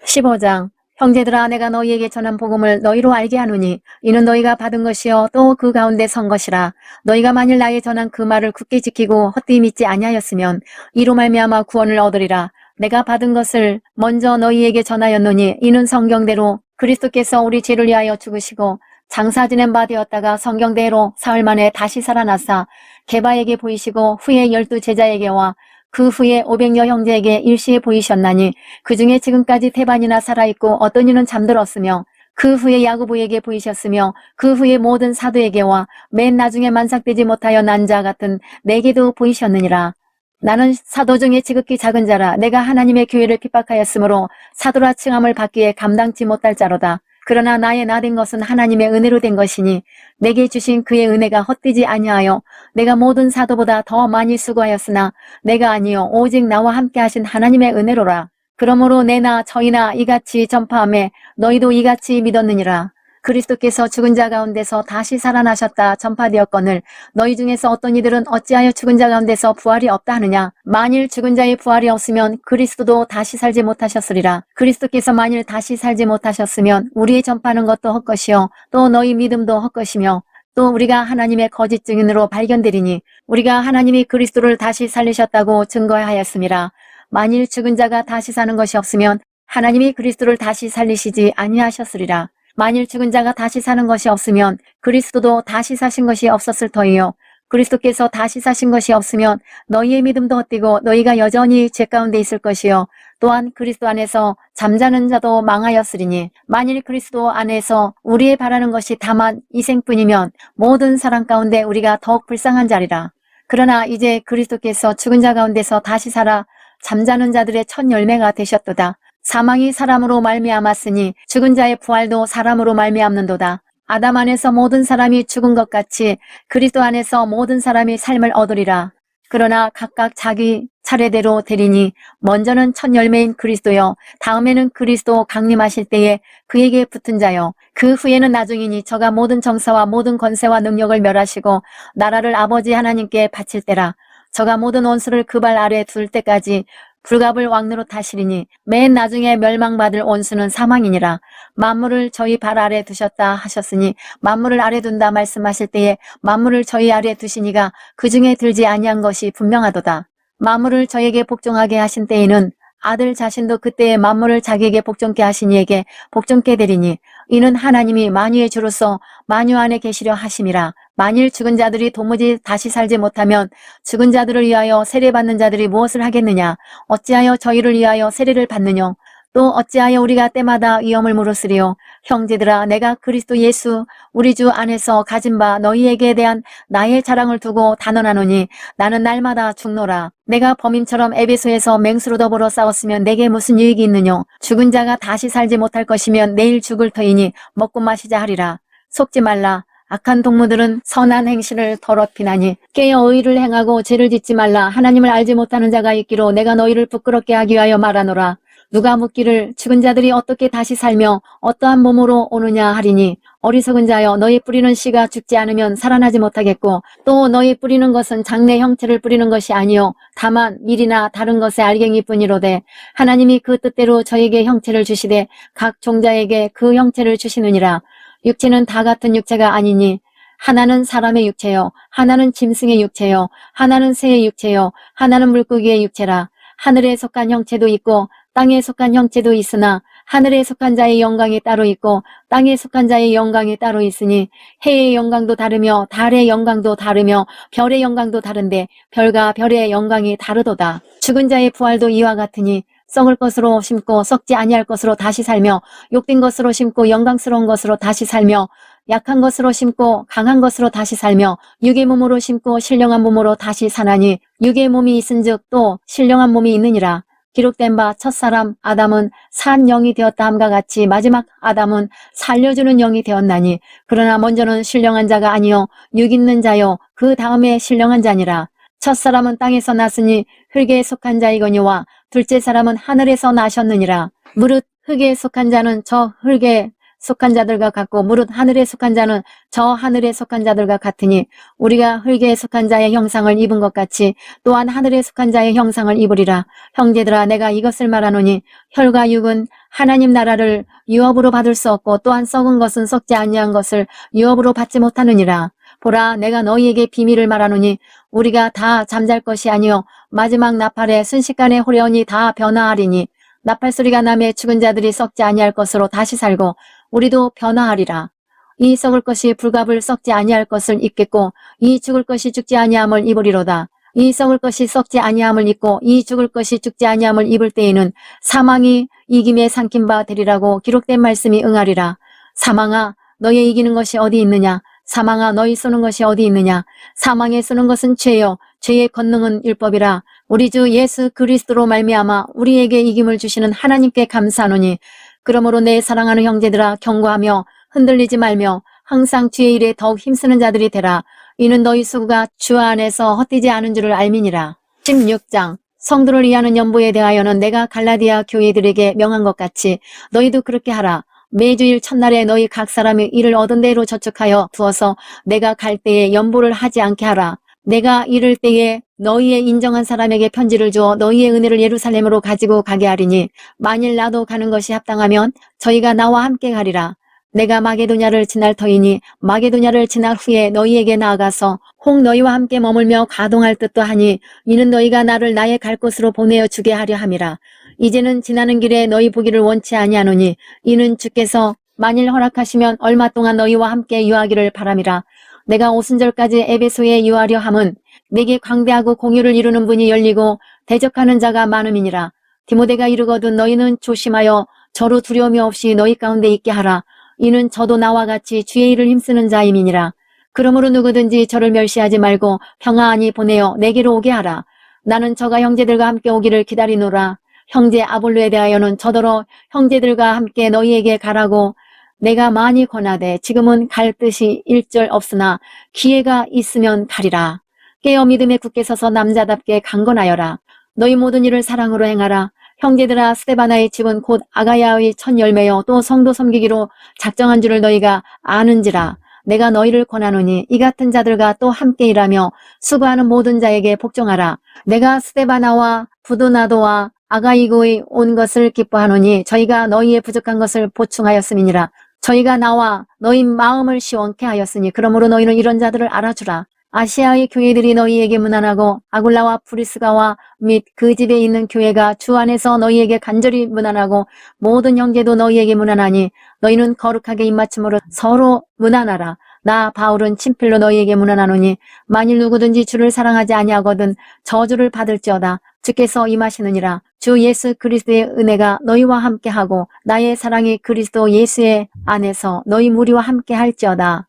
15장 형제들아 내가 너희에게 전한 복음을 너희로 알게 하노니 이는 너희가 받은 것이요 또 그 가운데 선 것이라. 너희가 만일 나의 전한 그 말을 굳게 지키고 헛되이 믿지 아니하였으면 이로 말미암아 구원을 얻으리라. 내가 받은 것을 먼저 너희에게 전하였노니 이는 성경대로 그리스도께서 우리 죄를 위하여 죽으시고 장사 지낸 바 되었다가 성경대로 사흘 만에 다시 살아나사 게바에게 보이시고 후에 12 제자에게와 그 후에 500여 형제에게 일시에 보이셨나니 그 중에 지금까지 태반이나 살아있고 어떤 이는 잠들었으며 그 후에 야고보에게 보이셨으며 그 후에 모든 사도에게와 맨 나중에 만삭되지 못하여 난 자 같은 내게도 보이셨느니라. 나는 사도 중에 지극히 작은 자라. 내가 하나님의 교회를 핍박하였으므로 사도라 칭함을 받기에 감당치 못할 자로다. 그러나 나의 나 된 것은 하나님의 은혜로 된 것이니 내게 주신 그의 은혜가 헛되지 아니하여 내가 모든 사도보다 더 많이 수고하였으나 내가 아니요 오직 나와 함께 하신 하나님의 은혜로라. 그러므로 내나 저희나 이같이 전파하매 너희도 이같이 믿었느니라. 그리스도께서 죽은 자 가운데서 다시 살아나셨다 전파되었거늘 너희 중에서 어떤 이들은 어찌하여 죽은 자 가운데서 부활이 없다 하느냐. 만일 죽은 자의 부활이 없으면 그리스도도 다시 살지 못하셨으리라. 그리스도께서 만일 다시 살지 못하셨으면 우리의 전파하는 것도 헛것이요 또 너희 믿음도 헛것이며 또 우리가 하나님의 거짓 증인으로 발견되리니 우리가 하나님이 그리스도를 다시 살리셨다고 증거하였음이라. 만일 죽은 자가 다시 사는 것이 없으면 하나님이 그리스도를 다시 살리시지 아니하셨으리라. 만일 죽은 자가 다시 사는 것이 없으면 그리스도도 다시 사신 것이 없었을 터이요. 그리스도께서 다시 사신 것이 없으면 너희의 믿음도 헛되고 너희가 여전히 죄 가운데 있을 것이요. 또한 그리스도 안에서 잠자는 자도 망하였으리니 만일 그리스도 안에서 우리의 바라는 것이 다만 이생뿐이면 모든 사람 가운데 우리가 더욱 불쌍한 자리라. 그러나 이제 그리스도께서 죽은 자 가운데서 다시 살아 잠자는 자들의 첫 열매가 되셨도다. 사망이 사람으로 말미암았으니 죽은 자의 부활도 사람으로 말미암는도다. 아담 안에서 모든 사람이 죽은 것 같이 그리스도 안에서 모든 사람이 삶을 얻으리라. 그러나 각각 자기 차례대로 되리니 먼저는 첫 열매인 그리스도요 다음에는 그리스도 강림하실 때에 그에게 붙은 자요 그 후에는 나중이니 저가 모든 정사와 모든 권세와 능력을 멸하시고 나라를 아버지 하나님께 바칠 때라. 저가 모든 원수를 그 발 아래 둘 때까지 불갑을 왕노로 타시리니 맨 나중에 멸망받을 원수는 사망이니라. 만물을 저희 발 아래 두셨다 하셨으니 만물을 아래 둔다 말씀하실 때에 만물을 저희 아래 두시니가 그 중에 들지 아니한 것이 분명하도다. 만물을 저에게 복종하게 하신 때에는 아들 자신도 그때에 만물을 자기에게 복종케 하신 이에게 복종케 되리니 이는 하나님이 만유의 주로서 만유 안에 계시려 하심이라. 만일 죽은 자들이 도무지 다시 살지 못하면 죽은 자들을 위하여 세례받는 자들이 무엇을 하겠느냐. 어찌하여 저희를 위하여 세례를 받느뇨. 또 어찌하여 우리가 때마다 위험을 물었으리요. 형제들아 내가 그리스도 예수 우리 주 안에서 가진 바 너희에게 대한 나의 자랑을 두고 단언하노니 나는 날마다 죽노라. 내가 범인처럼 에베소에서 맹수로 더불어 싸웠으면 내게 무슨 유익이 있느뇨. 죽은 자가 다시 살지 못할 것이면 내일 죽을 터이니 먹고 마시자 하리라. 속지 말라. 악한 동무들은 선한 행실을 더럽히나니 깨어 의를 행하고 죄를 짓지 말라. 하나님을 알지 못하는 자가 있기로 내가 너희를 부끄럽게 하기 위하여 말하노라. 누가 묻기를 죽은 자들이 어떻게 다시 살며 어떠한 몸으로 오느냐 하리니 어리석은 자여 너희 뿌리는 씨가 죽지 않으면 살아나지 못하겠고 또 너희 뿌리는 것은 장래 형체를 뿌리는 것이 아니요 다만 밀이나 다른 것의 알갱이뿐이로되 하나님이 그 뜻대로 저에게 형체를 주시되 각 종자에게 그 형체를 주시느니라. 육체는 다 같은 육체가 아니니 하나는 사람의 육체요 하나는 짐승의 육체요 하나는 새의 육체요 하나는 물고기의 육체라. 하늘에 속한 형체도 있고 땅에 속한 형체도 있으나 하늘에 속한 자의 영광이 따로 있고 땅에 속한 자의 영광이 따로 있으니 해의 영광도 다르며 달의 영광도 다르며 별의 영광도 다른데 별과 별의 영광이 다르도다. 죽은 자의 부활도 이와 같으니 썩을 것으로 심고 썩지 아니할 것으로 다시 살며 욕된 것으로 심고 영광스러운 것으로 다시 살며 약한 것으로 심고 강한 것으로 다시 살며 육의 몸으로 심고 신령한 몸으로 다시 사나니 육의 몸이 있은즉 또 신령한 몸이 있느니라. 기록된 바 첫사람 아담은 산 영이 되었다 함과 같이 마지막 아담은 살려주는 영이 되었나니 그러나 먼저는 신령한 자가 아니요 육 있는 자요 그 다음에 신령한 자니라. 첫사람은 땅에서 났으니 흙에 속한 자이거니와 둘째 사람은 하늘에서 나셨느니라. 무릇 흙에 속한 자는 저 흙에 속한 자들과 같고 무릇 하늘에 속한 자는 저 하늘에 속한 자들과 같으니 우리가 흙에 속한 자의 형상을 입은 것 같이 또한 하늘에 속한 자의 형상을 입으리라. 형제들아 내가 이것을 말하노니 혈과 육은 하나님 나라를 유업으로 받을 수 없고 또한 썩은 것은 썩지 아니한 것을 유업으로 받지 못하느니라. 보라 내가 너희에게 비밀을 말하노니 우리가 다 잠잘 것이 아니요 마지막 나팔에 순식간에 호련히 다 변화하리니 나팔 소리가 나매 죽은 자들이 썩지 아니할 것으로 다시 살고 우리도 변화하리라. 이 썩을 것이 불갑을 썩지 아니할 것을 입겠고 이 죽을 것이 죽지 아니함을 입으리로다. 이 썩을 것이 썩지 아니함을 입고 이 죽을 것이 죽지 아니함을 입을 때에는 사망이 이김에 삼킨 바 되리라고 기록된 말씀이 응하리라. 사망아 너희 이기는 것이 어디 있느냐. 사망아 너희 쏘는 것이 어디 있느냐. 사망에 쏘는 것은 죄요 죄의 권능은 율법이라. 우리 주 예수 그리스도로 말미암아 우리에게 이김을 주시는 하나님께 감사하노니 그러므로 내 사랑하는 형제들아 경고하며 흔들리지 말며 항상 주의 일에 더욱 힘쓰는 자들이 되라. 이는 너희 수고가 주 안에서 헛되지 않은 줄을 알미니라. 16장 성도를 위하는 연보에 대하여는 내가 갈라디아 교회들에게 명한 것 같이 너희도 그렇게 하라. 매주일 첫날에 너희 각 사람이 일을 얻은 대로 저축하여 두어서 내가 갈 때에 연보를 하지 않게 하라. 내가 이를 때에 너희의 인정한 사람에게 편지를 주어 너희의 은혜를 예루살렘으로 가지고 가게 하리니 만일 나도 가는 것이 합당하면 저희가 나와 함께 가리라. 내가 마게도냐를 지날 터이니 마게도냐를 지날 후에 너희에게 나아가서 혹 너희와 함께 머물며 가동할 듯도 하니 이는 너희가 나를 나의 갈 곳으로 보내어 주게 하려 함이라. 이제는 지나는 길에 너희 보기를 원치 아니하노니 이는 주께서 만일 허락하시면 얼마 동안 너희와 함께 유하기를 바람이라. 내가 오순절까지 에베소에 유하려 함은 내게 광대하고 공유를 이루는 분이 열리고 대적하는 자가 많음이니라. 디모데가 이르거든 너희는 조심하여 저로 두려움이 없이 너희 가운데 있게 하라. 이는 저도 나와 같이 주의 일을 힘쓰는 자임이니라. 그러므로 누구든지 저를 멸시하지 말고 평안히 보내어 내게로 오게 하라. 나는 저가 형제들과 함께 오기를 기다리노라. 형제 아볼로에 대하여는 저더러 형제들과 함께 너희에게 가라고 내가 많이 권하되 지금은 갈 뜻이 일절 없으나 기회가 있으면 가리라. 깨어 믿음에 굳게 서서 남자답게 강건하여라. 너희 모든 일을 사랑으로 행하라. 형제들아 스데바나의 집은 곧 아가야의 첫 열매요 또 성도 섬기기로 작정한 줄을 너희가 아는지라. 내가 너희를 권하노니 이 같은 자들과 또 함께 일하며 수고하는 모든 자에게 복종하라. 내가 스데바나와 부도나도와 아가이고의 온 것을 기뻐하노니 저희가 너희의 부족한 것을 보충하였음이니라. 저희가 나와 너희 마음을 시원케 하였으니 그러므로 너희는 이런 자들을 알아주라. 아시아의 교회들이 너희에게 문안하고 아굴라와 프리스가와 및 그 집에 있는 교회가 주 안에서 너희에게 간절히 문안하고 모든 형제도 너희에게 문안하니 너희는 거룩하게 입맞춤으로 서로 문안하라. 나 바울은 친필로 너희에게 문안하노니 만일 누구든지 주를 사랑하지 아니하거든 저주를 받을지어다. 주께서 임하시느니라. 주 예수 그리스도의 은혜가 너희와 함께하고 나의 사랑이 그리스도 예수의 안에서 너희 무리와 함께 할지어다.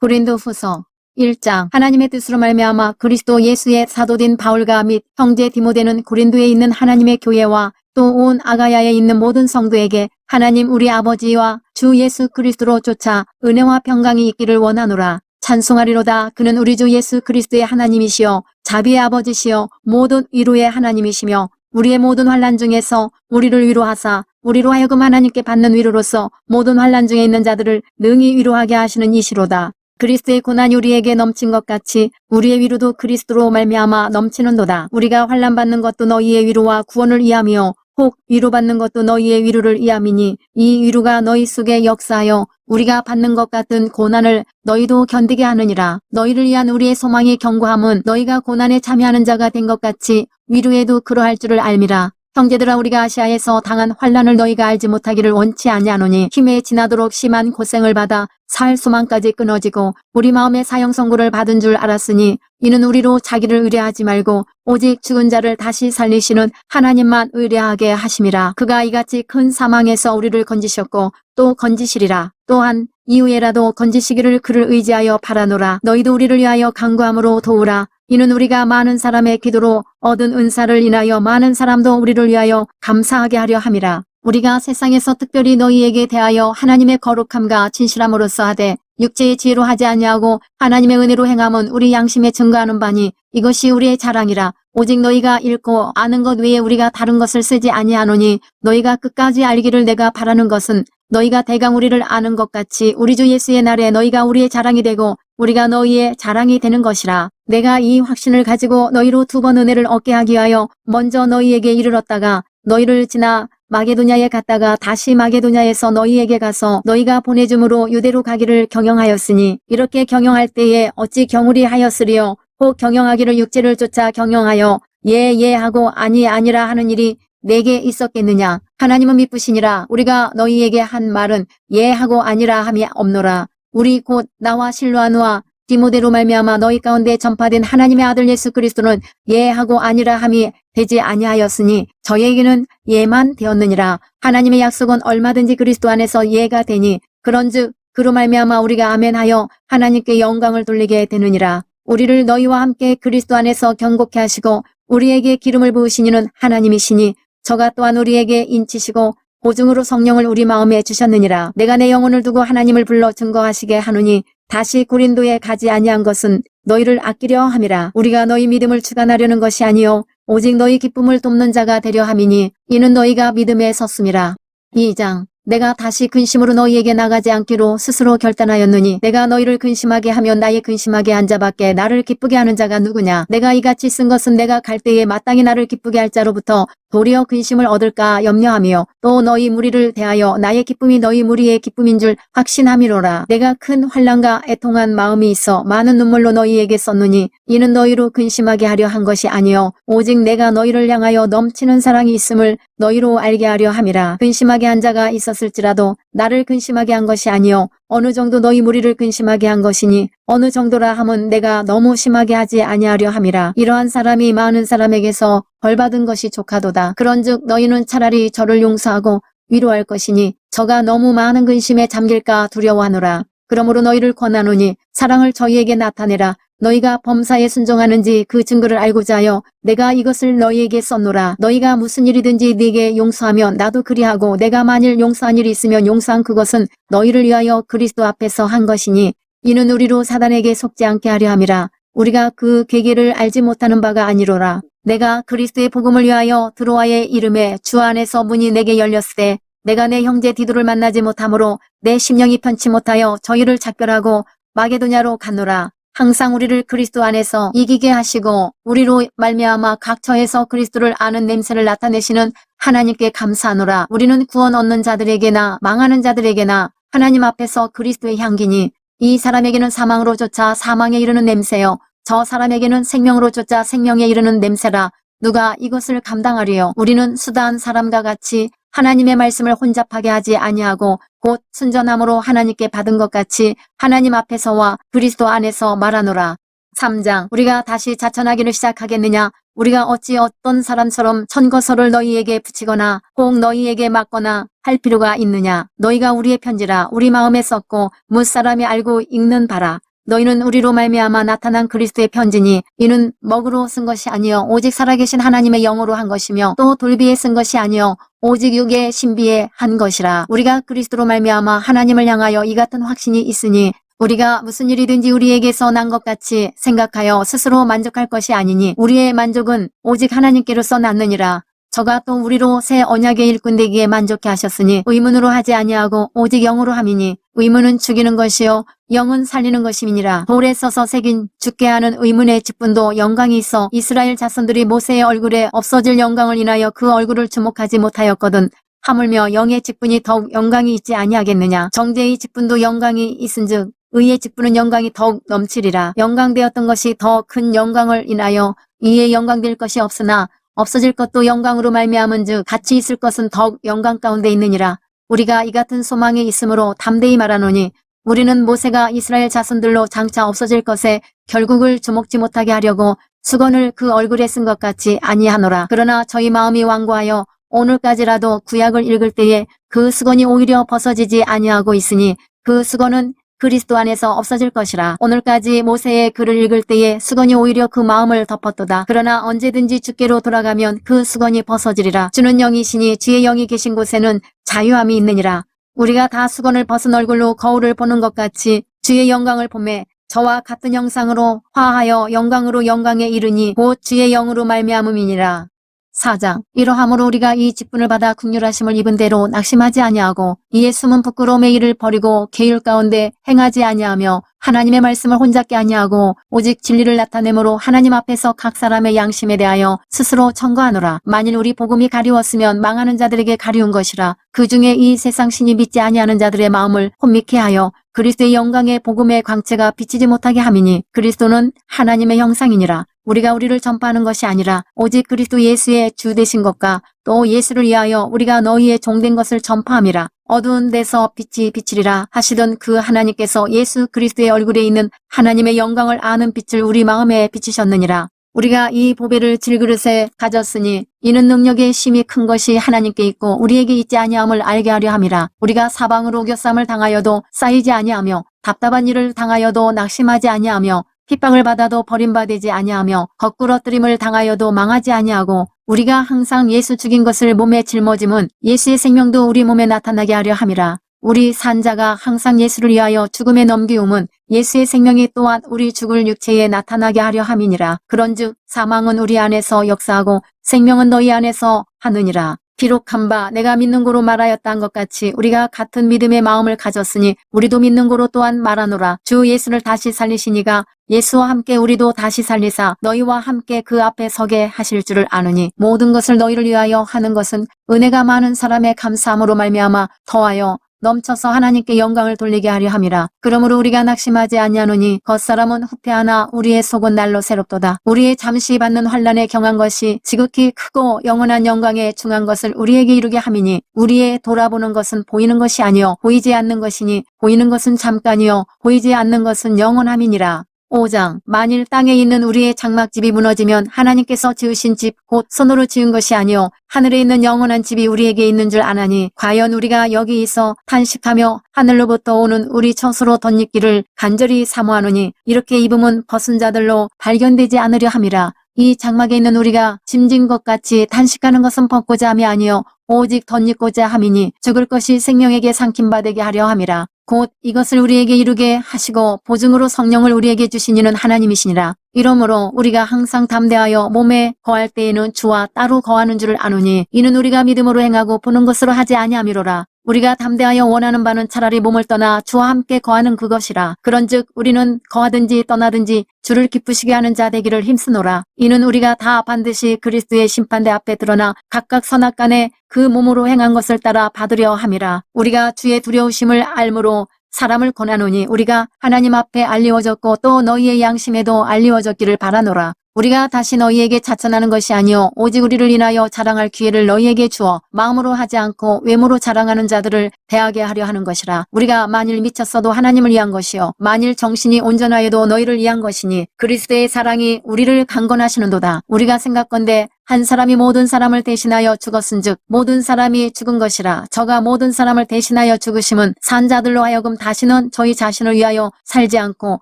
고린도후서 1장 하나님의 뜻으로 말미암아 그리스도 예수의 사도된 바울과 및 형제 디모데는 고린도에 있는 하나님의 교회와 또 온 아가야에 있는 모든 성도에게 하나님 우리 아버지와 주 예수 그리스도로 쫓아 은혜와 평강이 있기를 원하노라. 찬송하리로다. 그는 우리 주 예수 그리스도의 하나님이시여 자비의 아버지시여 모든 위로의 하나님이시며 우리의 모든 환난 중에서 우리를 위로하사 우리로 하여금 하나님께 받는 위로로서 모든 환난 중에 있는 자들을 능히 위로하게 하시는 이시로다. 그리스도의 고난이 우리에게 넘친 것 같이 우리의 위로도 그리스도로 말미암아 넘치는도다. 우리가 환난 받는 것도 너희의 위로와 구원을 이하며 혹 위로받는 것도 너희의 위로를 이함이니 이 위로가 너희 속에 역사하여 우리가 받는 것 같은 고난을 너희도 견디게 하느니라. 너희를 위한 우리의 소망의 견고함은 너희가 고난에 참여하는 자가 된 것 같이 위로에도 그러할 줄을 알미라. 형제들아 우리가 아시아에서 당한 환난을 너희가 알지 못하기를 원치 아니하노니 힘에 지나도록 심한 고생을 받아 살 소망까지 끊어지고 우리 마음의 사형 선고를 받은 줄 알았으니 이는 우리로 자기를 의뢰하지 말고 오직 죽은 자를 다시 살리시는 하나님만 의뢰하게 하심이라. 그가 이같이 큰 사망에서 우리를 건지셨고 또 건지시리라. 또한 이후에라도 건지시기를 그를 의지하여 바라노라. 너희도 우리를 위하여 간구함으로 도우라. 이는 우리가 많은 사람의 기도로 얻은 은사를 인하여 많은 사람도 우리를 위하여 감사하게 하려 함이라. 우리가 세상에서 특별히 너희에게 대하여 하나님의 거룩함과 진실함으로써 하되 육체의 지혜로 하지 아니하고 하나님의 은혜로 행함은 우리 양심에 증거하는 바니 이것이 우리의 자랑이라. 오직 너희가 읽고 아는 것 외에 우리가 다른 것을 쓰지 아니하노니 너희가 끝까지 알기를 내가 바라는 것은 너희가 대강 우리를 아는 것 같이 우리 주 예수의 날에 너희가 우리의 자랑이 되고 우리가 너희의 자랑이 되는 것이라. 내가 이 확신을 가지고 너희로 2번 은혜를 얻게 하기 위하여 먼저 너희에게 이르렀다가 너희를 지나 마게도냐에 갔다가 다시 마게도냐에서 너희에게 가서 너희가 보내줌으로 유대로 가기를 경영하였으니 이렇게 경영할 때에 어찌 경울이 하였으리요. 혹 경영하기를 육체를 쫓아 경영하여 예 하고 아니 아니라 하는 일이 내게 있었겠느냐. 하나님은 미쁘시니라. 우리가 너희에게 한 말은 예 하고 아니라 함이 없노라. 우리 곧 나와 실로아누와 디모데로 말미암아 너희 가운데 전파된 하나님의 아들 예수 그리스도는 예 하고 아니라 함이 되지 아니하였으니 저에게는 예만 되었느니라. 하나님의 약속은 얼마든지 그리스도 안에서 예가 되니 그런즉 그로 말미암아 우리가 아멘하여 하나님께 영광을 돌리게 되느니라. 우리를 너희와 함께 그리스도 안에서 경고케 하시고 우리에게 기름을 부으신 이는 하나님이시니 저가 또한 우리에게 인치시고 보증으로 성령을 우리 마음에 주셨느니라. 내가 내 영혼을 두고 하나님을 불러 증거하시게 하노니 다시 고린도에 가지 아니한 것은 너희를 아끼려 함이라. 우리가 너희 믿음을 주관하려는 것이 아니요 오직 너희 기쁨을 돕는 자가 되려 함이니 이는 너희가 믿음에 섰음이라. 2장. 내가 다시 근심으로 너희에게 나가지 않기로 스스로 결단하였느니 내가 너희를 근심하게 하면 나의 근심하게 한 자밖에 나를 기쁘게 하는 자가 누구냐. 내가 이같이 쓴 것은 내가 갈 때에 마땅히 나를 기쁘게 할 자로부터 도리어 근심을 얻을까 염려하며 또 너희 무리를 대하여 나의 기쁨이 너희 무리의 기쁨인 줄 확신함이로라. 내가 큰 환난과 애통한 마음이 있어 많은 눈물로 너희에게 썼노니 이는 너희로 근심하게 하려 한 것이 아니요 오직 내가 너희를 향하여 넘치는 사랑이 있음을 너희로 알게 하려 함이라. 근심하게 한 자가 있었을지라도 나를 근심하게 한 것이 아니요 어느 정도 너희 무리를 근심하게 한 것이니 어느 정도라 함은 내가 너무 심하게 하지 아니하려 함이라. 이러한 사람이 많은 사람에게서 벌받은 것이 족하도다. 그런즉 너희는 차라리 저를 용서하고 위로할 것이니 저가 너무 많은 근심에 잠길까 두려워하노라. 그러므로 너희를 권하노니 사랑을 저희에게 나타내라. 너희가 범사에 순종하는지 그 증거를 알고자 하여 내가 이것을 너희에게 썼노라. 너희가 무슨 일이든지 네게 용서하면 나도 그리하고 내가 만일 용서한 일이 있으면 용서한 그것은 너희를 위하여 그리스도 앞에서 한 것이니 이는 우리로 사단에게 속지 않게 하려 함이라. 우리가 그 계계를 알지 못하는 바가 아니로라. 내가 그리스도의 복음을 위하여 드로아의 이름에 주 안에서 문이 내게 열렸을 때 내가 내 형제 디도를 만나지 못하므로 내 심령이 편치 못하여 저희를 작별하고 마게도냐로 갔노라. 항상 우리를 그리스도 안에서 이기게 하시고 우리로 말미암아 각 처에서 그리스도를 아는 냄새를 나타내시는 하나님께 감사하노라. 우리는 구원 얻는 자들에게나 망하는 자들에게나 하나님 앞에서 그리스도의 향기니 이 사람에게는 사망으로 쫓아 사망에 이르는 냄새요 저 사람에게는 생명으로 쫓아 생명에 이르는 냄새라. 누가 이것을 감당하리요. 우리는 수다한 사람과 같이 하나님의 말씀을 혼잡하게 하지 아니하고 곧 순전함으로 하나님께 받은 것 같이 하나님 앞에서와 그리스도 안에서 말하노라. 3장. 우리가 다시 자천하기를 시작하겠느냐. 우리가 어찌 어떤 사람처럼 천거서를 너희에게 붙이거나 혹 너희에게 맞거나 할 필요가 있느냐. 너희가 우리의 편지라 우리 마음에 썼고 무사람이 알고 읽는 바라. 너희는 우리로 말미암아 나타난 그리스도의 편지니 이는 먹으로 쓴 것이 아니요 오직 살아계신 하나님의 영으로 한 것이며 또 돌비에 쓴 것이 아니요 오직 육의 신비에 한 것이라. 우리가 그리스도로 말미암아 하나님을 향하여 이 같은 확신이 있으니 우리가 무슨 일이든지 우리에게서 난 것 같이 생각하여 스스로 만족할 것이 아니니 우리의 만족은 오직 하나님께로서 났느니라. 저가 또 우리로 새 언약의 일꾼 되기에 만족해 하셨으니 의문으로 하지 아니하고 오직 영으로 함이니 의문은 죽이는 것이요 영은 살리는 것임이니라. 돌에 써서 새긴 죽게 하는 의문의 직분도 영광이 있어 이스라엘 자손들이 모세의 얼굴에 없어질 영광을 인하여 그 얼굴을 주목하지 못하였거든. 하물며 영의 직분이 더욱 영광이 있지 아니하겠느냐. 정죄의 직분도 영광이 있은즉 의의 직분은 영광이 더욱 넘치리라. 영광되었던 것이 더 큰 영광을 인하여 이에 영광될 것이 없으나 없어질 것도 영광으로 말미암은즉 같이 있을 것은 더욱 영광 가운데 있느니라. 우리가 이 같은 소망에 있으므로 담대히 말하노니 우리는 모세가 이스라엘 자손들로 장차 없어질 것에 결국을 주목지 못하게 하려고 수건을 그 얼굴에 쓴 것 같이 아니하노라. 그러나 저희 마음이 완고하여 오늘까지라도 구약을 읽을 때에 그 수건이 오히려 벗어지지 아니하고 있으니 그 수건은 그리스도 안에서 없어질 것이라. 오늘까지 모세의 글을 읽을 때에 수건이 오히려 그 마음을 덮었도다. 그러나 언제든지 주께로 돌아가면 그 수건이 벗어지리라. 주는 영이시니 주의 영이 계신 곳에는 자유함이 있느니라. 우리가 다 수건을 벗은 얼굴로 거울을 보는 것 같이 주의 영광을 보매 저와 같은 형상으로 화하여 영광으로 영광에 이르니 곧 주의 영으로 말미암음이니라. 4장. 이러함으로 우리가 이 직분을 받아 긍휼하심을 입은 대로 낙심하지 아니하고 이에 숨은 부끄러움의 일을 버리고 계율 가운데 행하지 아니하며 하나님의 말씀을 혼잡게 아니하고 오직 진리를 나타내므로 하나님 앞에서 각 사람의 양심에 대하여 스스로 청구하노라. 만일 우리 복음이 가리웠으면 망하는 자들에게 가리운 것이라. 그 중에 이 세상 신이 믿지 아니하는 자들의 마음을 혼미케 하여 그리스도의 영광의 복음의 광채가 비치지 못하게 함이니 그리스도는 하나님의 형상이니라. 우리가 우리를 전파하는 것이 아니라 오직 그리스도 예수의 주 되신 것과 또 예수를 위하여 우리가 너희의 종된 것을 전파함이라. 어두운 데서 빛이 비치리라 하시던 그 하나님께서 예수 그리스도의 얼굴에 있는 하나님의 영광을 아는 빛을 우리 마음에 비치셨느니라. 우리가 이 보배를 질그릇에 가졌으니 이는 능력의 심히 큰 것이 하나님께 있고 우리에게 있지 아니함을 알게 하려 함이라. 우리가 사방으로 교쌈을 당하여도 쌓이지 아니하며 답답한 일을 당하여도 낙심하지 아니하며 핍박을 받아도 버림받지 아니하며 거꾸러뜨림을 당하여도 망하지 아니하고 우리가 항상 예수 죽인 것을 몸에 짊어짐은 예수의 생명도 우리 몸에 나타나게 하려 함이라. 우리 산자가 항상 예수를 위하여 죽음에 넘기움은 예수의 생명이 또한 우리 죽을 육체에 나타나게 하려 함이니라. 그런즉 사망은 우리 안에서 역사하고 생명은 너희 안에서 하느니라. 비록 한 바 내가 믿는 고로 말하였다 한 것 같이 우리가 같은 믿음의 마음을 가졌으니 우리도 믿는 고로 또한 말하노라. 주 예수를 다시 살리시니가 예수와 함께 우리도 다시 살리사 너희와 함께 그 앞에 서게 하실 줄을 아느니 모든 것을 너희를 위하여 하는 것은 은혜가 많은 사람의 감사함으로 말미암아 더하여 넘쳐서 하나님께 영광을 돌리게 하려 함이라. 그러므로 우리가 낙심하지 아니하노니 겉사람은 후패하나 우리의 속은 날로 새롭도다. 우리의 잠시 받는 환난에 경한 것이 지극히 크고 영원한 영광에 중한 것을 우리에게 이루게 함이니 우리의 돌아보는 것은 보이는 것이 아니요 보이지 않는 것이니 보이는 것은 잠깐이요 보이지 않는 것은 영원함이니라. 5장. 만일 땅에 있는 우리의 장막집이 무너지면 하나님께서 지으신 집 곧 손으로 지은 것이 아니요 하늘에 있는 영원한 집이 우리에게 있는 줄 아나니 과연 우리가 여기 있어 탄식하며 하늘로부터 오는 우리 처소로 덧입기를 간절히 사모하노니 이렇게 입음은 벗은 자들로 발견되지 않으려 함이라. 이 장막에 있는 우리가 짐진 것 같이 탄식하는 것은 벗고자 함이 아니요 오직 덧입고자 함이니 죽을 것이 생명에게 삼킴받게 하려 함이라. 곧 이것을 우리에게 이루게 하시고 보증으로 성령을 우리에게 주신 이는 하나님이시니라. 이러므로 우리가 항상 담대하여 몸에 거할 때에는 주와 따로 거하는 줄을 아노니 이는 우리가 믿음으로 행하고 보는 것으로 하지 아니함이로라. 우리가 담대하여 원하는 바는 차라리 몸을 떠나 주와 함께 거하는 그것이라. 그런즉 우리는 거하든지 떠나든지 주를 기쁘시게 하는 자 되기를 힘쓰노라. 이는 우리가 다 반드시 그리스도의 심판대 앞에 드러나 각각 선악간에 그 몸으로 행한 것을 따라 받으려 함이라. 우리가 주의 두려우심을 알므로 사람을 권하노니 우리가 하나님 앞에 알리워졌고 또 너희의 양심에도 알리워졌기를 바라노라. 우리가 다시 너희에게 자천하는 것이 아니요 오직 우리를 인하여 자랑할 기회를 너희에게 주어 마음으로 하지 않고 외모로 자랑하는 자들을 대하게 하려 하는 것이라. 우리가 만일 미쳤어도 하나님을 위한 것이요 만일 정신이 온전하여도 너희를 위한 것이니 그리스도의 사랑이 우리를 강건하시는도다. 우리가 생각건대 한 사람이 모든 사람을 대신하여 죽었은즉 모든 사람이 죽은 것이라. 저가 모든 사람을 대신하여 죽으심은 산 자들로 하여금 다시는 저희 자신을 위하여 살지 않고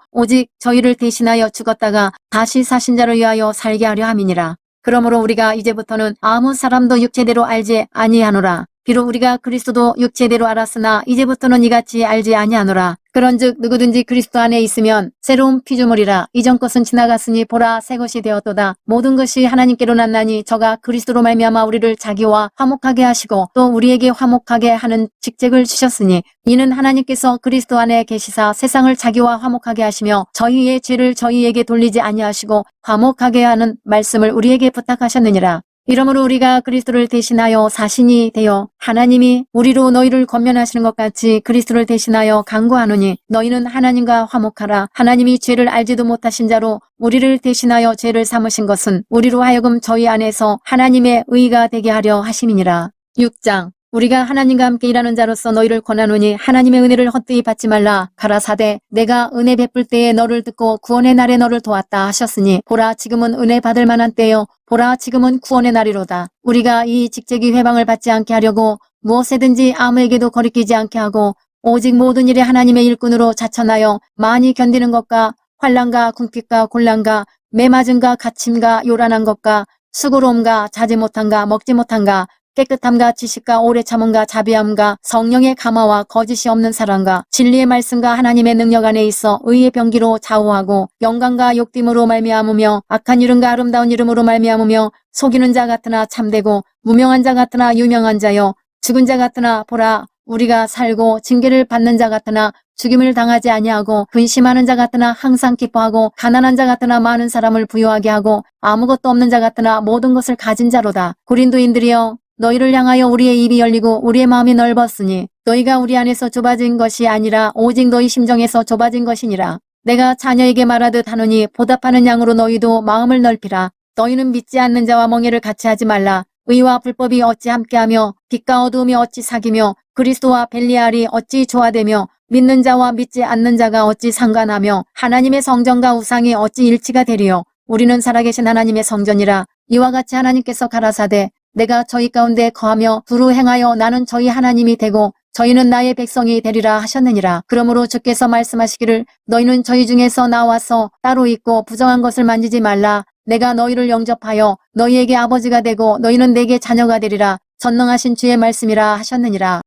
오직 저희를 대신하여 죽었다가 다시 사신 자를 위하여 살게 하려 함이니라. 그러므로 우리가 이제부터는 아무 사람도 육체대로 알지 아니하노라. 비록 우리가 그리스도도 육체대로 알았으나 이제부터는 이같이 알지 아니하노라. 그런즉 누구든지 그리스도 안에 있으면 새로운 피조물이라. 이전 것은 지나갔으니 보라 새 것이 되었도다. 모든 것이 하나님께로 났나니 저가 그리스도로 말미암아 우리를 자기와 화목하게 하시고 또 우리에게 화목하게 하는 직책을 주셨으니 이는 하나님께서 그리스도 안에 계시사 세상을 자기와 화목하게 하시며 저희의 죄를 저희에게 돌리지 아니하시고 화목하게 하는 말씀을 우리에게 부탁하셨느니라. 이러므로 우리가 그리스도를 대신하여 사신이 되어 하나님이 우리로 너희를 권면하시는 것 같이 그리스도를 대신하여 간구하노니 너희는 하나님과 화목하라. 하나님이 죄를 알지도 못하신 자로 우리를 대신하여 죄를 삼으신 것은 우리로 하여금 저희 안에서 하나님의 의가 되게 하려 하심이니라. 6장. 우리가 하나님과 함께 일하는 자로서 너희를 권하노니 하나님의 은혜를 헛되이 받지 말라. 가라사대 내가 은혜 베풀 때에 너를 듣고 구원의 날에 너를 도왔다 하셨으니 보라 지금은 은혜 받을 만한 때요 보라 지금은 구원의 날이로다. 우리가 이 직책이 회방을 받지 않게 하려고 무엇에든지 아무에게도 거리끼지 않게 하고 오직 모든 일에 하나님의 일꾼으로 자천하여 많이 견디는 것과 환난과 궁핍과 곤란과 매맞음과 갇힘과 요란한 것과 수고로움과 자지 못한가 먹지 못한가 깨끗함과 지식과 오래 참음과 자비함과 성령의 감화와 거짓이 없는 사랑과 진리의 말씀과 하나님의 능력 안에 있어 의의 병기로 좌우하고 영광과 욕됨으로 말미암으며 악한 이름과 아름다운 이름으로 말미암으며 속이는 자 같으나 참되고 무명한 자 같으나 유명한 자여 죽은 자 같으나 보라 우리가 살고 징계를 받는 자 같으나 죽임을 당하지 아니하고 근심하는 자 같으나 항상 기뻐하고 가난한 자 같으나 많은 사람을 부유하게 하고 아무것도 없는 자 같으나 모든 것을 가진 자로다. 고린도인들이여 너희를 향하여 우리의 입이 열리고 우리의 마음이 넓었으니 너희가 우리 안에서 좁아진 것이 아니라 오직 너희 심정에서 좁아진 것이니라. 내가 자녀에게 말하듯 하노니 보답하는 양으로 너희도 마음을 넓히라. 너희는 믿지 않는 자와 멍에를 같이 하지 말라. 의와 불법이 어찌 함께하며 빛과 어두움이 어찌 사귀며 그리스도와 벨리알이 어찌 조화되며 믿는 자와 믿지 않는 자가 어찌 상관하며 하나님의 성전과 우상이 어찌 일치가 되리요. 우리는 살아계신 하나님의 성전이라. 이와 같이 하나님께서 가라사대 내가 저희 가운데 거하며 두루 행하여 나는 저희 하나님이 되고 저희는 나의 백성이 되리라 하셨느니라. 그러므로 주께서 말씀하시기를 너희는 저희 중에서 나와서 따로 있고 부정한 것을 만지지 말라. 내가 너희를 영접하여 너희에게 아버지가 되고 너희는 내게 자녀가 되리라. 전능하신 주의 말씀이라 하셨느니라.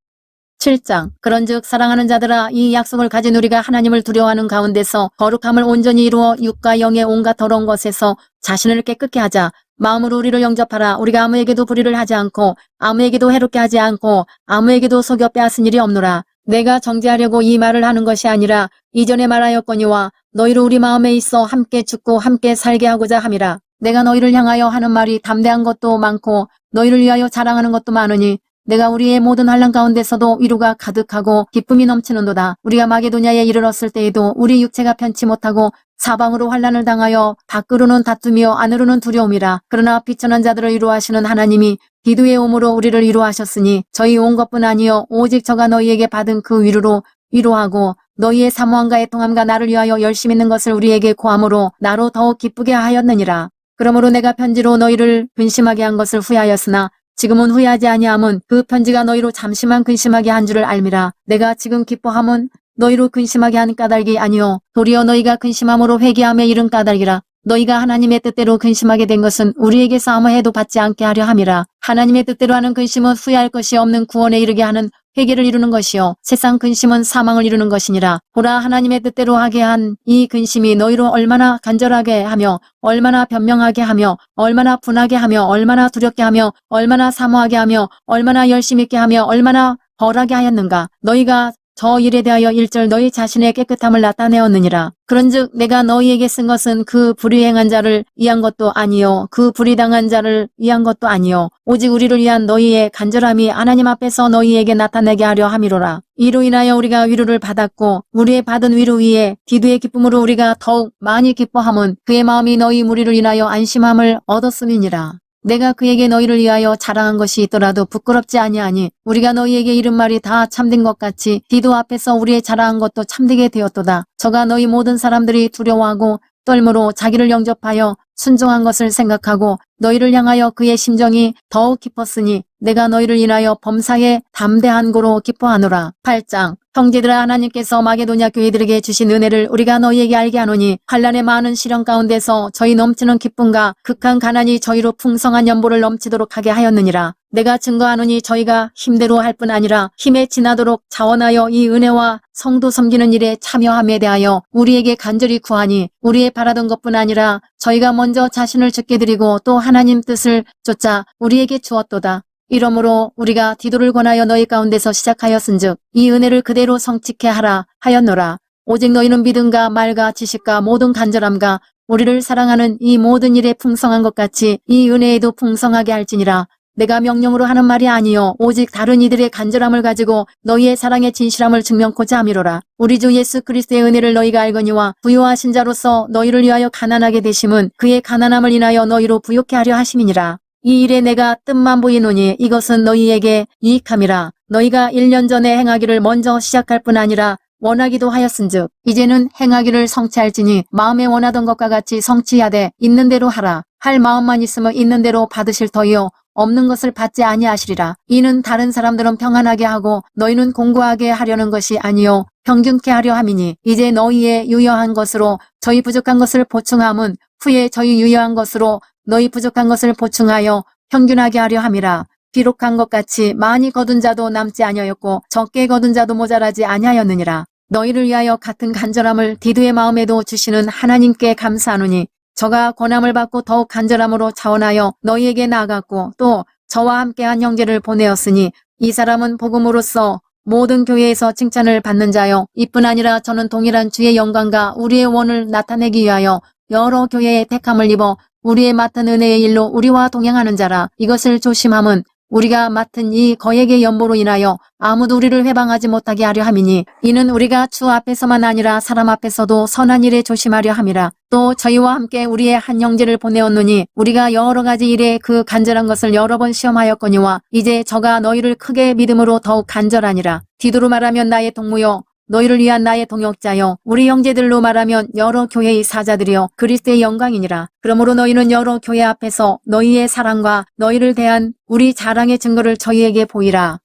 7장 그런즉 사랑하는 자들아 이 약속을 가진 우리가 하나님을 두려워하는 가운데서 거룩함을 온전히 이루어 육과 영의 온갖 더러운 것에서 자신을 깨끗게 하자. 마음으로 우리를 영접하라. 우리가 아무에게도 불의를 하지 않고 아무에게도 해롭게 하지 않고 아무에게도 속여 빼앗은 일이 없노라. 내가 정죄하려고 이 말을 하는 것이 아니라 이전에 말하였거니와 너희로 우리 마음에 있어 함께 죽고 함께 살게 하고자 함이라. 내가 너희를 향하여 하는 말이 담대한 것도 많고 너희를 위하여 자랑하는 것도 많으니 내가 우리의 모든 환난 가운데서도 위로가 가득하고 기쁨이 넘치는도다. 우리가 마게도냐에 이르렀을 때에도 우리 육체가 편치 못하고 사방으로 환난을 당하여 밖으로는 다투며 안으로는 두려움이라. 그러나 비천한 자들을 위로하시는 하나님이 기도의 오므로 우리를 위로하셨으니 저희 온 것뿐 아니요 오직 저가 너희에게 받은 그 위로로 위로하고 너희의 사모함과 애통함과 나를 위하여 열심 있는 것을 우리에게 고함으로 나로 더욱 기쁘게 하였느니라. 그러므로 내가 편지로 너희를 근심하게 한 것을 후회하였으나 지금은 후회하지 아니함은 그 편지가 너희로 잠시만 근심하게 한 줄을 알미라. 내가 지금 기뻐함은 너희로 근심하게 한 까닭이 아니요 도리어 너희가 근심함으로 회개함에 이른 까닭이라. 너희가 하나님의 뜻대로 근심하게 된 것은 우리에게서 아무 해도 받지 않게 하려 함이라. 하나님의 뜻대로 하는 근심은 후회할 것이 없는 구원에 이르게 하는 회개를 이루는 것이요 세상 근심은 사망을 이루는 것이니라. 보라 하나님의 뜻대로 하게 한 이 근심이 너희로 얼마나 간절하게 하며 얼마나 변명하게 하며 얼마나 분하게 하며 얼마나 두렵게 하며 얼마나 사모하게 하며 얼마나 열심 있게 하며 얼마나 벌하게 하였는가. 너희가 저 일에 대하여 일절 너희 자신의 깨끗함을 나타내었느니라. 그런즉 내가 너희에게 쓴 것은 그 불의행한 자를 위한 것도 아니요 그 불의당한 자를 위한 것도 아니요 오직 우리를 위한 너희의 간절함이 하나님 앞에서 너희에게 나타내게 하려 함이로라. 이로 인하여 우리가 위로를 받았고 우리의 받은 위로 위에 기도의 기쁨으로 우리가 더욱 많이 기뻐함은 그의 마음이 너희 무리를 인하여 안심함을 얻었음이니라. 내가 그에게 너희를 위하여 자랑한 것이 있더라도 부끄럽지 아니하니 우리가 너희에게 이른 말이 다 참된 것 같이 기도 앞에서 우리의 자랑한 것도 참되게 되었도다. 저가 너희 모든 사람들이 두려워하고 떨므로 자기를 영접하여 순종한 것을 생각하고 너희를 향하여 그의 심정이 더욱 깊었으니 내가 너희를 인하여 범사에 담대한 고로 기뻐하노라. 8장 형제들아 하나님께서 마게도냐 교회들에게 주신 은혜를 우리가 너희에게 알게 하노니 환난의 많은 시련 가운데서 저희 넘치는 기쁨과 극한 가난이 저희로 풍성한 연보를 넘치도록 하게 하였느니라. 내가 증거하노니 저희가 힘대로 할 뿐 아니라 힘에 지나도록 자원하여 이 은혜와 성도 섬기는 일에 참여함에 대하여 우리에게 간절히 구하니 우리의 바라던 것뿐 아니라 저희가 먼저 자신을 죽게 드리고 또 하나님 뜻을 쫓아 우리에게 주었도다. 이러므로 우리가 디도를 권하여 너희 가운데서 시작하였은즉 이 은혜를 그대로 성취케 하라 하였노라. 오직 너희는 믿음과 말과 지식과 모든 간절함과 우리를 사랑하는 이 모든 일에 풍성한 것 같이 이 은혜에도 풍성하게 할지니라. 내가 명령으로 하는 말이 아니요 오직 다른 이들의 간절함을 가지고 너희의 사랑의 진실함을 증명코자 함이로라. 우리 주 예수 그리스도의 은혜를 너희가 알거니와 부요하신 자로서 너희를 위하여 가난하게 되심은 그의 가난함을 인하여 너희로 부요케 하려 하심이니라. 이 일에 내가 뜻만 보이노니 이것은 너희에게 유익함이라. 너희가 1년 전에 행하기를 먼저 시작할 뿐 아니라 원하기도 하였은즉 이제는 행하기를 성취할지니 마음에 원하던 것과 같이 성취하되 있는 대로 하라. 할 마음만 있으면 있는 대로 받으실 터이요 없는 것을 받지 아니하시리라. 이는 다른 사람들은 평안하게 하고 너희는 공고하게 하려는 것이 아니요 평균케 하려 함이니 이제 너희의 유효한 것으로 저희 부족한 것을 보충함은 후에 저희 유효한 것으로 너희 부족한 것을 보충하여 평균하게 하려 함이라. 기록한 것 같이 많이 거둔 자도 남지 아니하였고 적게 거둔 자도 모자라지 아니하였느니라. 너희를 위하여 같은 간절함을 디도의 마음에도 주시는 하나님께 감사하노니 저가 권함을 받고 더욱 간절함으로 자원하여 너희에게 나아갔고 또 저와 함께한 형제를 보내었으니 이 사람은 복음으로써 모든 교회에서 칭찬을 받는 자요 이뿐 아니라 저는 동일한 주의 영광과 우리의 원을 나타내기 위하여 여러 교회의 택함을 입어 우리의 맡은 은혜의 일로 우리와 동행하는 자라. 이것을 조심함은 우리가 맡은 이 거액의 연보로 인하여 아무도 우리를 회방하지 못하게 하려 함이니 이는 우리가 주 앞에서만 아니라 사람 앞에서도 선한 일에 조심하려 함이라. 또 저희와 함께 우리의 한 형제를 보내었노니 우리가 여러 가지 일에 그 간절한 것을 여러 번 시험하였거니와 이제 저가 너희를 크게 믿음으로 더욱 간절하니라. 디도로 말하면 나의 동무요 너희를 위한 나의 동역자여 우리 형제들로 말하면 여러 교회의 사자들이여 그리스도의 영광이니라. 그러므로 너희는 여러 교회 앞에서 너희의 사랑과 너희를 대한 우리 자랑의 증거를 저희에게 보이라.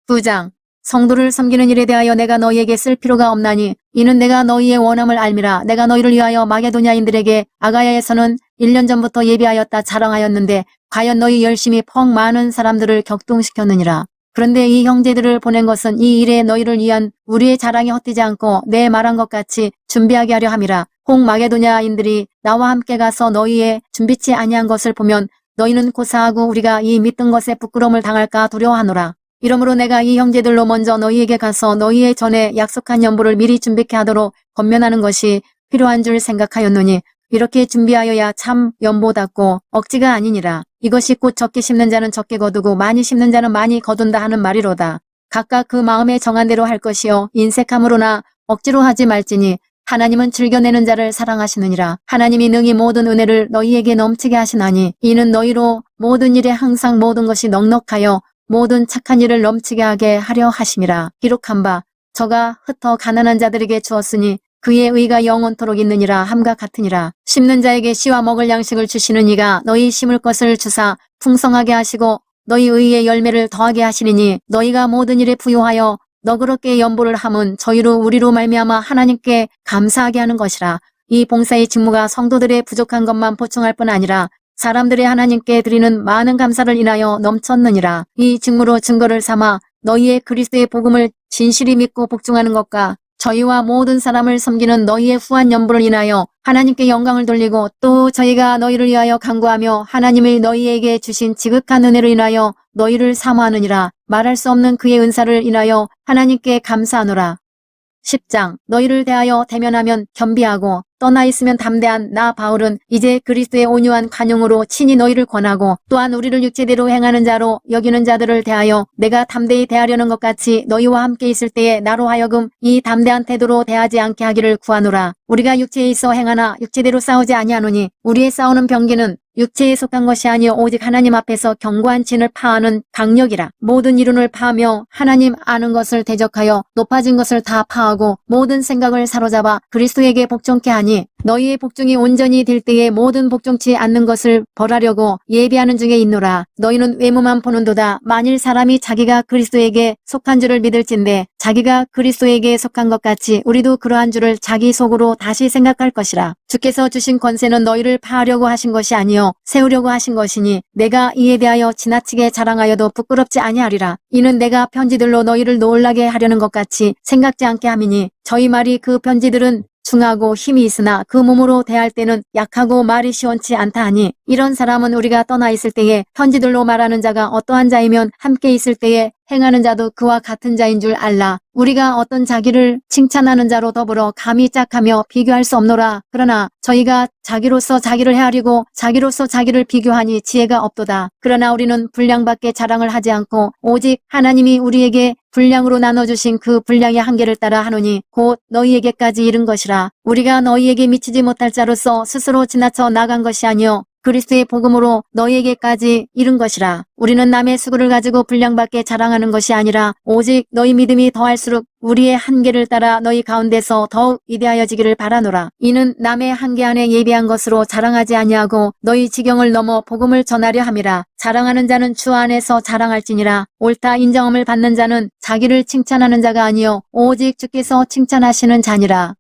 9장 성도를 섬기는 일에 대하여 내가 너희에게 쓸 필요가 없나니 이는 내가 너희의 원함을 알미라. 내가 너희를 위하여 마게도냐인들에게 아가야에서는 1년 전부터 예비하였다 자랑하였는데 과연 너희 열심히 펑 많은 사람들을 격동시켰느니라. 그런데 이 형제들을 보낸 것은 이 일에 너희를 위한 우리의 자랑이 헛되지 않고 내 말한 것 같이 준비하게 하려 함이라. 혹 마게도냐인들이 나와 함께 가서 너희의 준비치 아니한 것을 보면 너희는 고사하고 우리가 이 믿던 것에 부끄러움을 당할까 두려워하노라. 이러므로 내가 이 형제들로 먼저 너희에게 가서 너희의 전에 약속한 연보를 미리 준비케 하도록 권면하는 것이 필요한 줄 생각하였노니 이렇게 준비하여야 참 연보답고 억지가 아니니라. 이것이 곧 적게 심는 자는 적게 거두고 많이 심는 자는 많이 거둔다 하는 말이로다. 각각 그 마음에 정한 대로 할 것이요 인색함으로나 억지로 하지 말지니 하나님은 즐겨내는 자를 사랑하시느니라. 하나님이 능히 모든 은혜를 너희에게 넘치게 하시나니 이는 너희로 모든 일에 항상 모든 것이 넉넉하여 모든 착한 일을 넘치게 하게 하려 하심이라. 기록한 바 저가 흩어 가난한 자들에게 주었으니 그의 의가 영원토록 있느니라 함과 같으니라. 심는 자에게 씨와 먹을 양식을 주시는 이가 너희 심을 것을 주사 풍성하게 하시고 너희 의의 열매를 더하게 하시리니 너희가 모든 일에 부요하여 너그럽게 연보를 함은 저희로 우리로 말미암아 하나님께 감사하게 하는 것이라. 이 봉사의 직무가 성도들의 부족한 것만 보충할 뿐 아니라 사람들의 하나님께 드리는 많은 감사를 인하여 넘쳤느니라. 이 직무로 증거를 삼아 너희의 그리스도의 복음을 진실히 믿고 복종하는 것과 저희와 모든 사람을 섬기는 너희의 후한 연보를 인하여 하나님께 영광을 돌리고 또 저희가 너희를 위하여 간구하며 하나님이 너희에게 주신 지극한 은혜를 인하여 너희를 사모하느니라. 말할 수 없는 그의 은사를 인하여 하나님께 감사하노라. 10장 너희를 대하여 대면하면 겸비하고 떠나 있으면 담대한 나 바울은 이제 그리스도의 온유한 관용으로 친히 너희를 권하고 또한 우리를 육체대로 행하는 자로 여기는 자들을 대하여 내가 담대히 대하려는 것 같이 너희와 함께 있을 때에 나로 하여금 이 담대한 태도로 대하지 않게 하기를 구하노라. 우리가 육체에 있어 행하나 육체대로 싸우지 아니하노니 우리의 싸우는 병기는 육체에 속한 것이 아니요 오직 하나님 앞에서 견고한 진을 파하는 강력이라. 모든 이론을 파하며 하나님 아는 것을 대적하여 높아진 것을 다 파하고 모든 생각을 사로잡아 그리스도에게 복종케 하니 너희의 복종이 온전히 될 때에 모든 복종치 않는 것을 벌하려고 예비하는 중에 있노라. 너희는 외모만 보는도다. 만일 사람이 자기가 그리스도에게 속한 줄을 믿을진대 자기가 그리스도에게 속한 것 같이 우리도 그러한 줄을 자기 속으로 다시 생각할 것이라. 주께서 주신 권세는 너희를 파하려고 하신 것이 아니요 세우려고 하신 것이니 내가 이에 대하여 지나치게 자랑하여도 부끄럽지 아니하리라. 이는 내가 편지들로 너희를 놀라게 하려는 것 같이 생각지 않게 함이니 저희 말이 그 편지들은 중하고 힘이 있으나 그 몸으로 대할 때는 약하고 말이 시원치 않다 하니 이런 사람은 우리가 떠나 있을 때에 편지들로 말하는 자가 어떠한 자이면 함께 있을 때에 행하는 자도 그와 같은 자인 줄 알라. 우리가 어떤 자기를 칭찬하는 자로 더불어 감히 짝하며 비교할 수 없노라. 그러나 저희가 자기로서 자기를 헤아리고 자기로서 자기를 비교하니 지혜가 없도다. 그러나 우리는 분량밖에 자랑을 하지 않고 오직 하나님이 우리에게 분량으로 나눠주신 그 분량의 한계를 따라 하노니 곧 너희에게까지 이른 것이라. 우리가 너희에게 미치지 못할 자로서 스스로 지나쳐 나간 것이 아니요 그리스도의 복음으로 너희에게까지 이른 것이라. 우리는 남의 수고를 가지고 분량밖에 자랑하는 것이 아니라 오직 너희 믿음이 더할수록 우리의 한계를 따라 너희 가운데서 더욱 위대하여지기를 바라노라. 이는 남의 한계 안에 예비한 것으로 자랑하지 아니하고 너희 지경을 넘어 복음을 전하려 함이라. 자랑하는 자는 주 안에서 자랑할지니라. 옳다 인정함을 받는 자는 자기를 칭찬하는 자가 아니요 오직 주께서 칭찬하시는 자니라.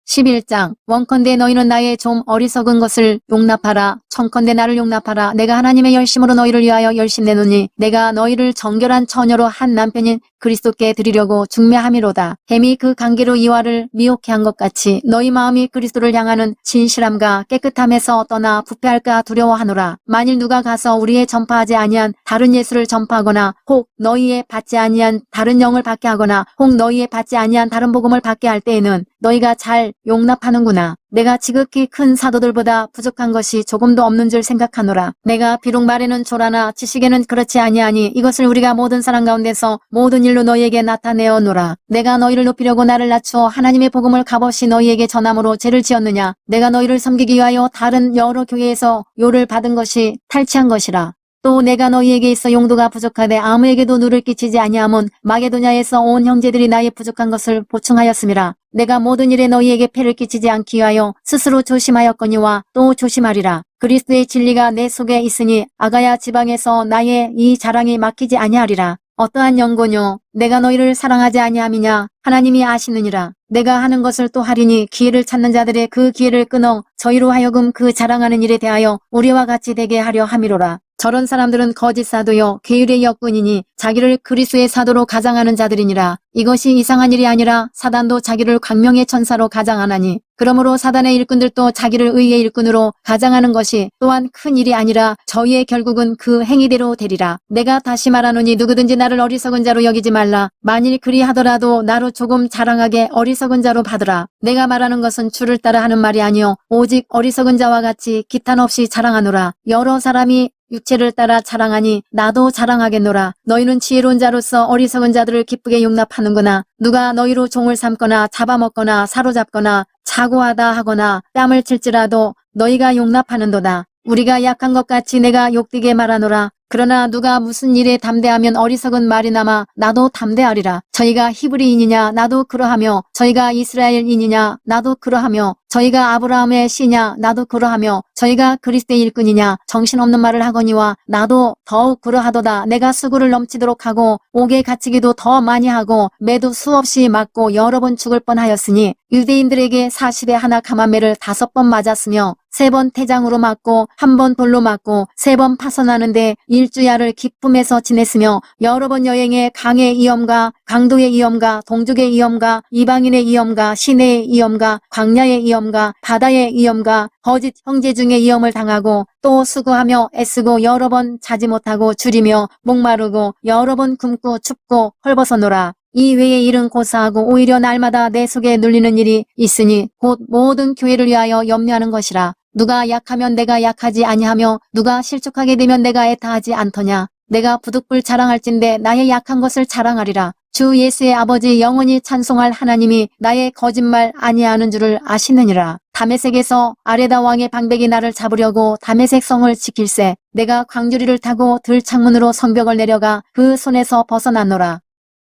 11장 원컨대 너희는 나의 좀 어리석은 것을 용납하라. 청컨대 나를 용납하라. 내가 하나님의 열심으로 너희를 위하여 열심내노니 내가 너희를 정결한 처녀로 한 남편인 그리스도께 드리려고 중매함이로다. 뱀이 그 관계로 이와를 미혹해 한 것 같이 너희 마음이 그리스도를 향하는 진실함과 깨끗함에서 떠나 부패할까 두려워하노라. 만일 누가 가서 우리의 전파하지 아니한 다른 예수를 전파하거나 혹 너희의 받지 아니한 다른 영을 받게 하거나 혹 너희의 받지 아니한 다른 복음을 받게 할 때에는 너희가 잘 용납하는구나. 내가 지극히 큰 사도들보다 부족한 것이 조금도 없는 줄 생각하노라. 내가 비록 말에는 초라나 지식에는 그렇지 아니하니 이것을 우리가 모든 사람 가운데서 모든 일로 너희에게 나타내어노라. 내가 너희를 높이려고 나를 낮추어 하나님의 복음을 값없이 너희에게 전함으로 죄를 지었느냐. 내가 너희를 섬기기 위하여 다른 여러 교회에서 요를 받은 것이 탈취한 것이라. 또 내가 너희에게 있어 용도가 부족하되 아무에게도 누를 끼치지 아니함은 마게도냐에서 온 형제들이 나의 부족한 것을 보충하였음이라. 내가 모든 일에 너희에게 폐를 끼치지 않기 위하여 스스로 조심하였거니와 또 조심하리라. 그리스도의 진리가 내 속에 있으니 아가야 지방에서 나의 이 자랑이 막히지 아니하리라. 어떠한 연고뇨? 내가 너희를 사랑하지 아니함이냐? 하나님이 아시느니라. 내가 하는 것을 또 하리니 기회를 찾는 자들의 그 기회를 끊어 저희로 하여금 그 자랑하는 일에 대하여 우리와 같이 되게 하려 함이로라. 저런 사람들은 거짓 사도요 계율의 역군이니 자기를 그리스도의 사도로 가장하는 자들이니라. 이것이 이상한 일이 아니라 사단도 자기를 광명의 천사로 가장하나니 그러므로 사단의 일꾼들도 자기를 의의 일꾼으로 가장하는 것이 또한 큰 일이 아니라 저희의 결국은 그 행위대로 되리라. 내가 다시 말하노니 누구든지 나를 어리석은 자로 여기지 말라. 만일 그리하더라도 나로 조금 자랑하게 어리석은 자로 받으라. 내가 말하는 것은 주를 따라 하는 말이 아니요 오직 어리석은 자와 같이 기탄 없이 자랑하노라. 여러 사람이 육체를 따라 자랑하니 나도 자랑하겠노라. 너희는 지혜로운 자로서 어리석은 자들을 기쁘게 용납하는구나. 누가 너희로 종을 삼거나 잡아먹거나 사로잡거나 자고하다 하거나 뺨을 칠지라도 너희가 용납하는도다. 우리가 약한 것 같이 내가 욕되게 말하노라. 그러나 누가 무슨 일에 담대하면 어리석은 말이나마 나도 담대하리라. 저희가 히브리인이냐 나도 그러하며 저희가 이스라엘인이냐 나도 그러하며 저희가 아브라함의 씨냐 나도 그러하며 저희가 그리스도의 일꾼이냐 정신없는 말을 하거니와 나도 더욱 그러하도다. 내가 수고를 넘치도록 하고 옥에 갇히기도 더 많이 하고 매도 수없이 맞고 여러 번 죽을 뻔하였으니 유대인들에게 40에 하나 가만매를 5번 맞았으며 3번 태장으로 맞고 1번 돌로 맞고 3번 파선하는데 일주야를 기쁨에서 지냈으며 여러 번 여행에 강의 위험과 강도의 위험과 동족의 위험과 이방인의 위험과 시내의 위험과 광야의 위험과 바다의 위험과 거짓 형제 중에 위험을 당하고 또 수고하며 애쓰고 여러 번 자지 못하고 줄이며 목마르고 여러 번 굶고 춥고 헐벗어노라. 이 외의 일은 고사하고 오히려 날마다 내 속에 눌리는 일이 있으니 곧 모든 교회를 위하여 염려하는 것이라. 누가 약하면 내가 약하지 아니하며 누가 실족하게 되면 내가 애타하지 않더냐. 내가 부득불 자랑할진대 나의 약한 것을 자랑하리라. 주 예수의 아버지 영원히 찬송할 하나님이 나의 거짓말 아니하는 줄을 아시느니라. 다메섹에서 아레다 왕의 방백이 나를 잡으려고 다메섹 성을 지킬세. 내가 광주리를 타고 들창문으로 성벽을 내려가 그 손에서 벗어났노라.